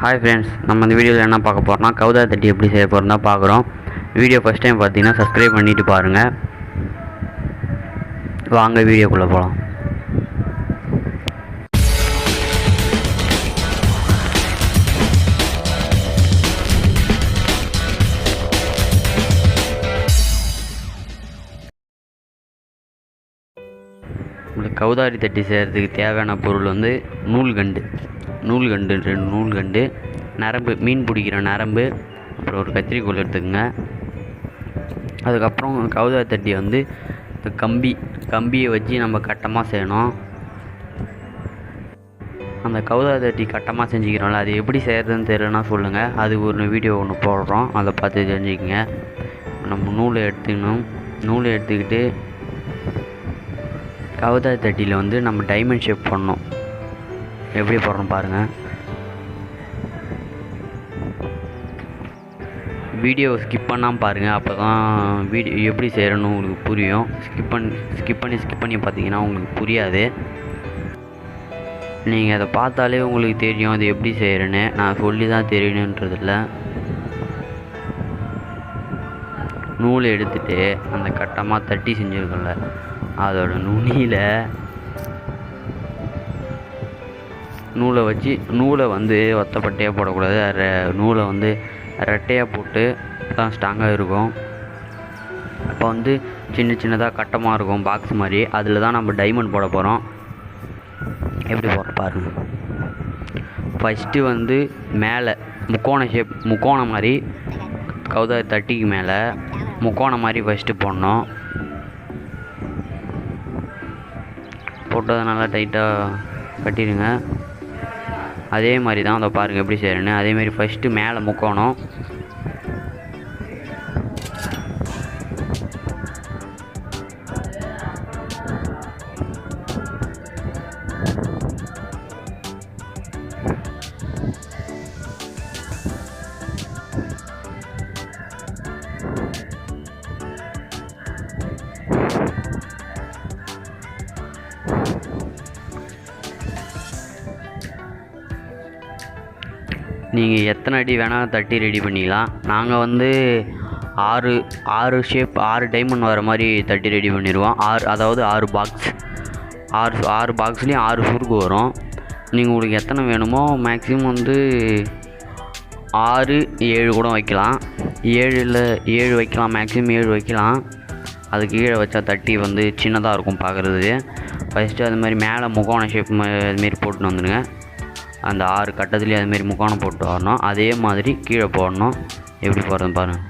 Hi friends நம்ம இந்த வீடியோல என்ன பார்க்க போறோம்னா கவுதாரி தட்டி எப்படி செய்ய போறோம்னா பார்க்குறோம். வீடியோ ஃபர்ஸ்ட் டைம் பார்த்தீங்கன்னா சப்ஸ்கிரைப் பண்ணிட்டு பாருங்க. வாங்க வீடியோக்குள்ள போலாம். உங்களுக்கு கவுதாரி தட்டி செய்கிறதுக்கு தேவையான பொருள் வந்து நூல்கண்டு 2 நூல்கண்டு, நரம்பு, மீன் பிடிக்கிற நரம்பு, அப்புறம் ஒரு கத்திரிக்கோல் எடுத்துக்கோங்க. அதுக்கப்புறம் கவுதாரி தட்டி வந்து இந்த கம்பியை வச்சு நம்ம கட்டமாக செய்யணும். அந்த கவுதாரி தட்டி கட்டமாக செஞ்சுக்கிறோம்ல, அது எப்படி செய்கிறதுன்னு தெரியலனா சொல்லுங்கள். அது ஒரு வீடியோ ஒன்று போடுறோம், அதை பார்த்து தெரிஞ்சுக்கங்க. நம்ம நூலை எடுத்துக்கிட்டு கவுதாரி தட்டியில் வந்து நம்ம டைமண்ட் ஷேப் பண்ணணும். எப்படி போடுறோம் பாருங்கள். வீடியோ ஸ்கிப் பண்ணாமல் பாருங்கள், அப்போ தான் வீடியோ எப்படி செய்கிறன்னு உங்களுக்கு புரியும். ஸ்கிப் பண்ணி பார்த்தீங்கன்னா உங்களுக்கு புரியாது. நீங்கள் அதை பார்த்தாலே உங்களுக்கு தெரியும் அது எப்படி செய்கிறேன்னு. நான் சொல்லி தான் தெரியணுன்றதில்ல. நூலை எடுத்துகிட்டு அந்த கட்டமாக தட்டி செஞ்சுருக்கோம்ல, அதோட நுனியில் நூலை வந்து ஒத்தப்பட்டையாக போடக்கூடாது. நூலை வந்து ரெட்டையாக போட்டு தான் ஸ்ட்ராங்காக இருக்கும். அப்போ வந்து சின்னதாக கட்டமாக இருக்கும், பாக்ஸ் மாதிரி. அதில் தான் நம்ம டைமண்ட் போட போகிறோம். எப்படி போட பாருங்க. ஃபஸ்ட்டு வந்து மேலே முக்கோணம் மாதிரி, கவுதாரி தட்டிக்கு மேலே முக்கோணம் மாதிரி ஃபஸ்ட்டு போடணும். போட்டதை நல்லா டைட்டாக கட்டிடுங்க. அதே மாதிரி தான் அதை பாருங்கள் எப்படி செய்கிறேன்னு. அதேமாரி ஃபஸ்ட்டு மேலே முக்கோணம், நீங்கள் எத்தனை அடி வேணால் தட்டி ரெடி பண்ணிக்கலாம். நாங்கள் வந்து 6 டைமண்ட் வர மாதிரி தட்டி ரெடி பண்ணிடுவோம். 6 பாக்ஸ், 6 பாக்ஸ்லேயும் 6 சுருக்கு வரும். நீங்கள் உங்களுக்கு எத்தனை வேணுமோ மேக்ஸிமம் வந்து 6, 7 கூட வைக்கலாம். 7 வைக்கலாம், மேக்ஸிமம் 7 வைக்கலாம். அது கீழே வச்சா தட்டி வந்து சின்னதாக இருக்கும் பார்க்குறதுக்கு. ஃபஸ்ட்டு அது மாதிரி மேலே முக்கோண ஷேப் அதுமாரி போட்டுன்னு வந்துடுங்க. அந்த 6 கட்டத்துலேயும் அதுமாரி முக்கோணம் போட்டு வரணும். அதே மாதிரி கீழே போடணும். எப்படி போடுறது பாருங்கள்.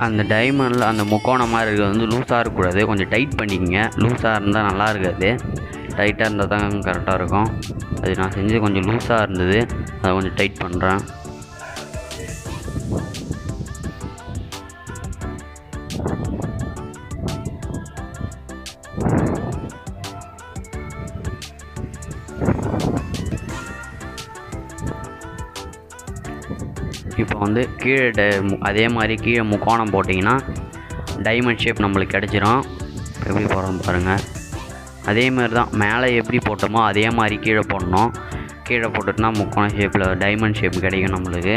அந்த டைமண்டில் அந்த முக்கோணம் மாதிரி இருக்கிறது வந்து லூஸாக இருக்கக்கூடாது, கொஞ்சம் டைட் பண்ணிக்கங்க. லூஸாக இருந்தால் நல்லா இருக்காது, டைட்டாக இருந்தால் தான் கரெக்டாக இருக்கும். அது நான் செஞ்சது கொஞ்சம் லூஸாக இருந்தது, அதை கொஞ்சம் டைட் பண்ணுறேன். இப்போ வந்து அதே மாதிரி கீழே முக்கோணம் போட்டிங்கன்னா டைமண்ட் ஷேப் நம்மளுக்கு கிடச்சிரும். எப்படி போடுறோம் பாருங்கள். அதே மாதிரி தான் மேலே எப்படி போட்டோமோ அதே மாதிரி கீழே போடணும். கீழே போட்டுட்டுனா முக்கோண ஷேப்பில் டைமண்ட் ஷேப் கிடைக்கும் நம்மளுக்கு.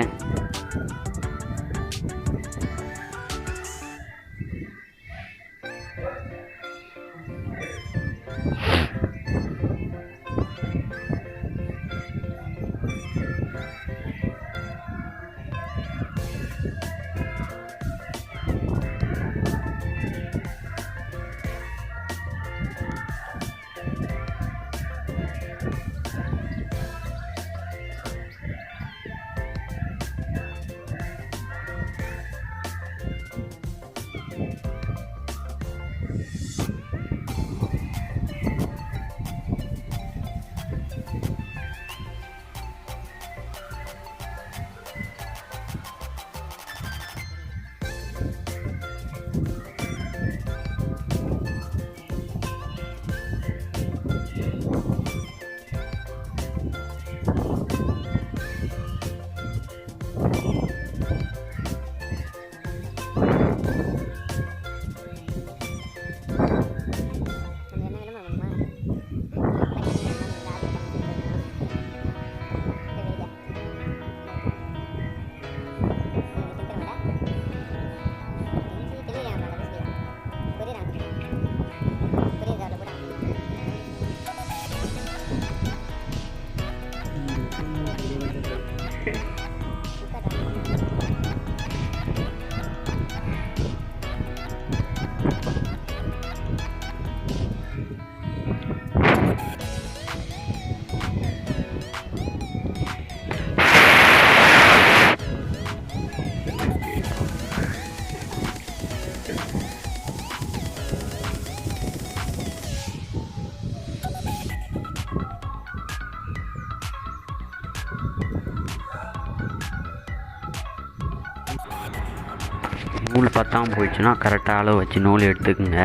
நூல் பத்தாமல் போயிடுச்சுன்னா கரெக்டாக அளவு வச்சு நூல் எடுத்துக்குங்க.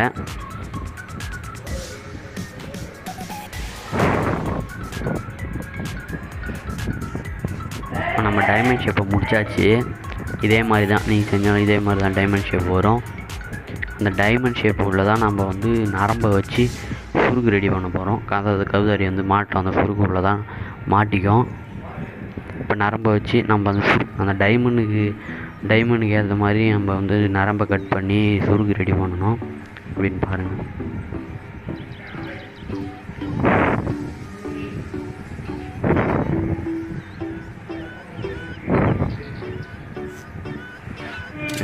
இப்போ நம்ம டைமண்ட் ஷேப்பை முடிச்சாச்சு. இதே மாதிரி தான் நீங்கள் செஞ்சாலும் இதே மாதிரி தான் டைமண்ட் ஷேப் வரும். அந்த டைமண்ட் ஷேப் உள்ள தான் நம்ம வந்து நரம்பை வச்சு சுருக்கு ரெடி பண்ண போகிறோம். அதாவது கவுதாரி வந்து மாட்டோம், அந்த சுருக்கு உள்ள தான் மாட்டிக்கும். இப்போ நரம்பை வச்சு நம்ம அந்த டைமண்டுக்கு ஏற்ற மாதிரி நம்ம வந்து நரம்பை கட் பண்ணி சுருக்கு ரெடி பண்ணணும். அப்படின்னு பாருங்கள்.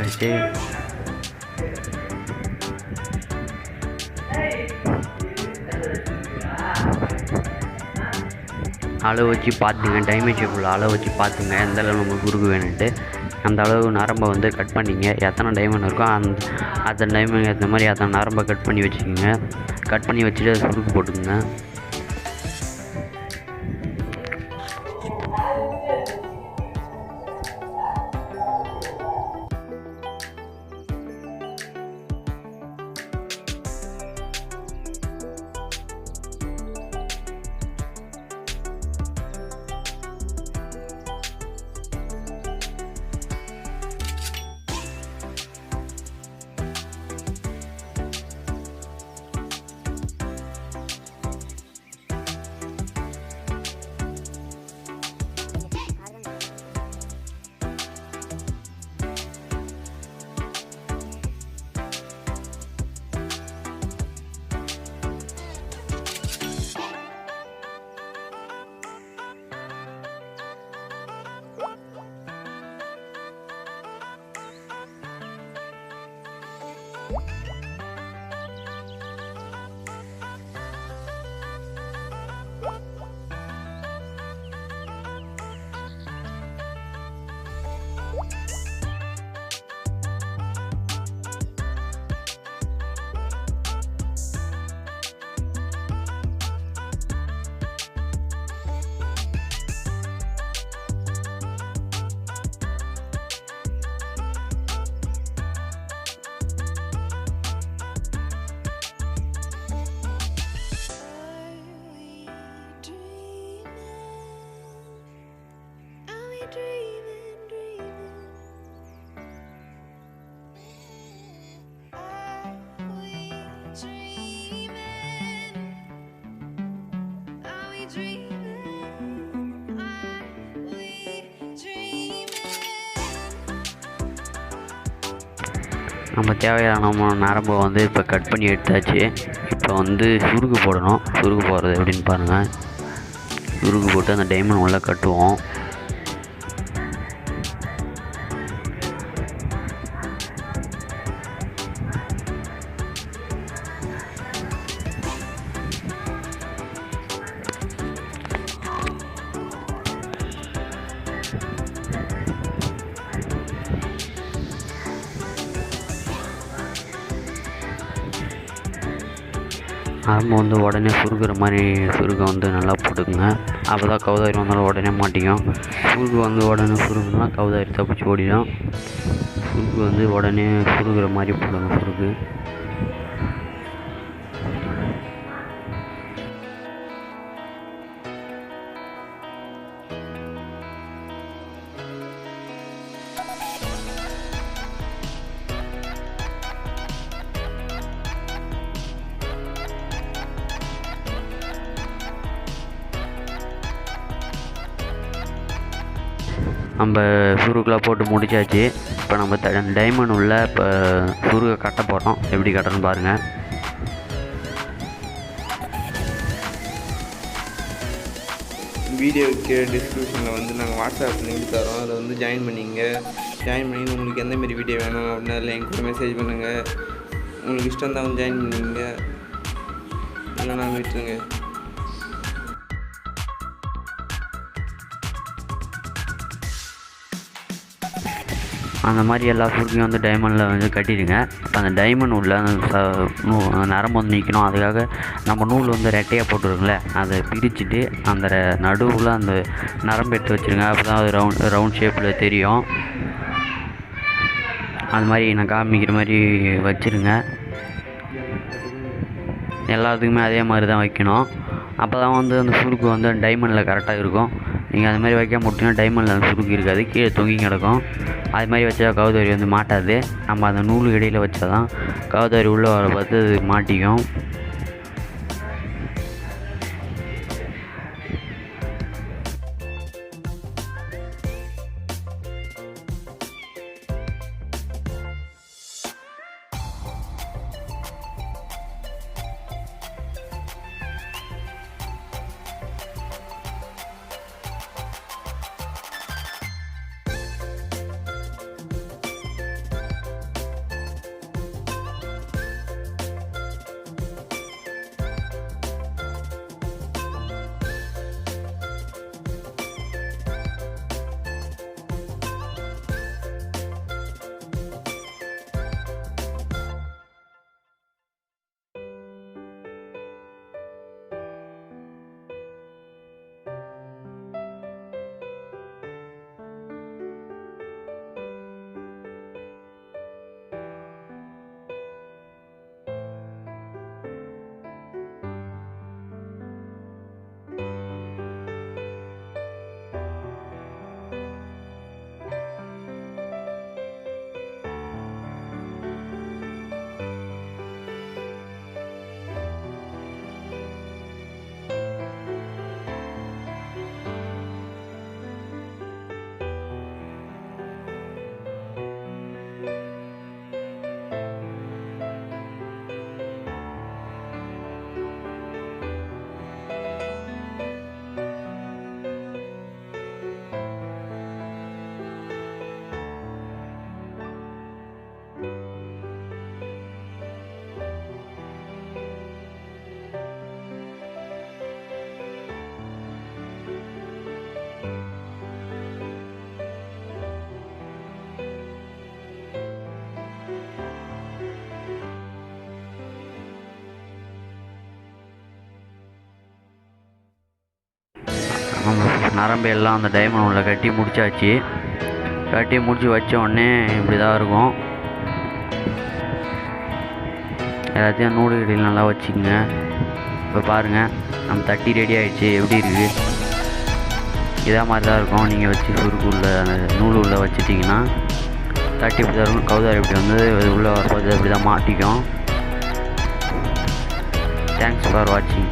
வச்சு அளவு வச்சு பார்த்துங்க. டைமண்ட் ஷேப்புள்ள அளவு வச்சு பார்த்துங்க எந்த அளவு நமக்கு சுருக்கு வேணுன்ட்டு. அந்த அளவு நரம்பை வந்து கட் பண்ணிங்க. எத்தனை டைமண்ட் இருக்கோ அந்த டைமண்ட் ஏற்ற மாதிரி அத்தனை நரம்பை கட் பண்ணி வச்சுக்கோங்க. கட் பண்ணி வச்சுட்டு அதை சுருக்கு போட்டுக்குங்க. நம்ம தேவையான நரம்பை வந்து இப்போ கட் பண்ணி எடுத்தாச்சு. இப்போ வந்து சுருக்கு போடணும். சுருக்கு போடுறது எப்படின்னு பாருங்கள். சுருக்கு போட்டு அந்த டைமண்ட் உள்ளே கட்டுவோம். நரம்பு வந்து உடனே சுருக்கிற மாதிரி சுருக்கை வந்து நல்லா போட்டுக்குங்க. அப்போ தான் கௌதாரி வந்தாலும் உடனே மாட்டிக்கும். சுருக்கு வந்து உடனே சுருக்குனா கௌதாரி தப்பிச்சு ஓடிடும். சுருக்கு வந்து உடனே சுருக்கிற மாதிரி போடுங்க சுருக்கு. நம்ம சுருக்கெலாம் போட்டு முடிச்சாச்சு. இப்போ நம்ம டைமண்ட் உள்ள இப்போ சுருக்கை கட்ட போகிறோம். எப்படி கட்டணும்னு பாருங்கள். வீடியோக்கு டிஸ்கிரிப்ஷனில் வந்து நாங்கள் வாட்ஸ்அப் லிங்க் தரோம். அதை வந்து ஜாயின் பண்ணிங்க. ஜாயின் பண்ணி உங்களுக்கு எந்தமாரி வீடியோ வேணும் அப்படின்னு அதில் எங்களுக்கு மெசேஜ் பண்ணுங்கள். உங்களுக்கு இஷ்டம் தான் வந்து ஜாயின் பண்ணிங்க, இல்லைனா விட்டுருங்க. அந்த மாதிரி எல்லா சுருக்கையும் வந்து டைமண்டில் வந்து கட்டிடுங்க. இப்போ அந்த டைமண்ட் உள்ள அந்த நரம்பு வந்து நிற்கணும். அதுக்காக நம்ம நூல் வந்து ரெட்டையாக போட்டுருக்குங்களே, அதை பிரிச்சுட்டு அந்த நடுவில் அந்த நரம்பு எடுத்து வச்சுருங்க. அப்போ தான் அது ரவுண்ட் ஷேப்பில் தெரியும். அது மாதிரி நான் காமிக்கிற மாதிரி வச்சுருங்க. எல்லாத்துக்குமே அதே மாதிரி தான் வைக்கணும். அப்போ தான் வந்து அந்த சுருக்கு வந்து டைமண்டில் கரெக்டாக இருக்கும். நீங்கள் அது மாதிரி வைக்க முடியும்னா டைமண்டில் அந்த சுருக்கு இருக்காது, கீழே தொங்கி கிடக்கும். அது மாதிரி வச்சா கௌதாரி வந்து மாட்டாது. நம்ம அந்த நூல் இடையில் வச்சா தான் கௌதாரி உள்ளே வர பார்த்து அது மாட்டிக்கும். நரம்பு எல்லாம் அந்த டைமண்ட் உள்ள கட்டி முடிச்சாச்சு. கட்டி முடிச்சு வச்ச உடனே இப்படி தான் இருக்கும். எல்லாத்தையும் நூறு இடையில் நல்லா வச்சுக்கோங்க. இப்போ பாருங்கள், நம்ம தட்டி ரெடி ஆகிடுச்சு. எப்படி இருக்குது? இதே மாதிரி தான் இருக்கும். நீங்கள் வச்சு சுருக்கு உள்ள அந்த நூல் உள்ளே வச்சுட்டிங்கன்னா தட்டி இப்படி தான் இருக்கும். கௌதாரி இப்படி வந்து உள்ளே வரப்போது இப்படி தான் மாட்டிக்கும். தேங்க்ஸ் ஃபார் வாட்சிங்.